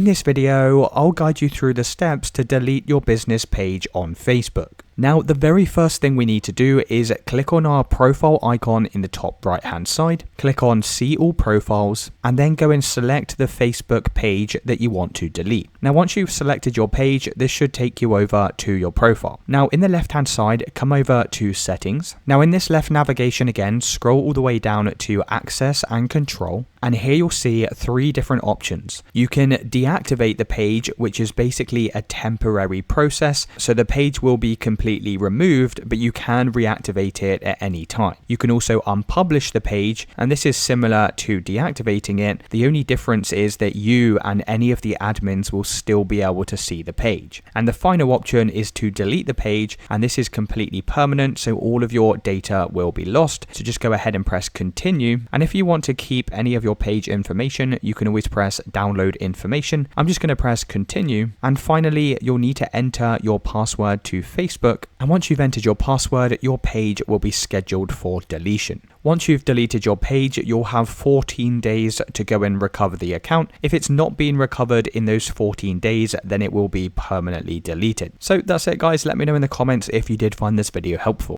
In this video, I'll guide you through the steps to delete your business page on Facebook. Now, the very first thing we need to do is click on our profile icon in the top right hand side, click on See All Profiles, and then go and select the Facebook page that you want to delete. Now, once you've selected your page, this should take you over to your profile. Now, in the left hand side, come over to Settings. Now, in this left navigation again, scroll all the way down to Access and Control. And here you'll see three different options. You can deactivate the page, which is basically a temporary process. So the page will be completely removed, but you can reactivate it at any time. You can also unpublish the page, and this is similar to deactivating it. The only difference is that you and any of the admins will still be able to see the page. And the final option is to delete the page, and this is completely permanent, so all of your data will be lost. So just go ahead and press continue. And if you want to keep any of your page information, you can always press download information. I'm just going to press continue. And finally, you'll need to enter your password to Facebook. And once you've entered your password, your page will be scheduled for deletion. Once you've deleted your page, you'll have 14 days to go and recover the account. If it's not being recovered in those 14 days, then it will be permanently deleted. So that's it, guys. Let me know in the comments if you did find this video helpful.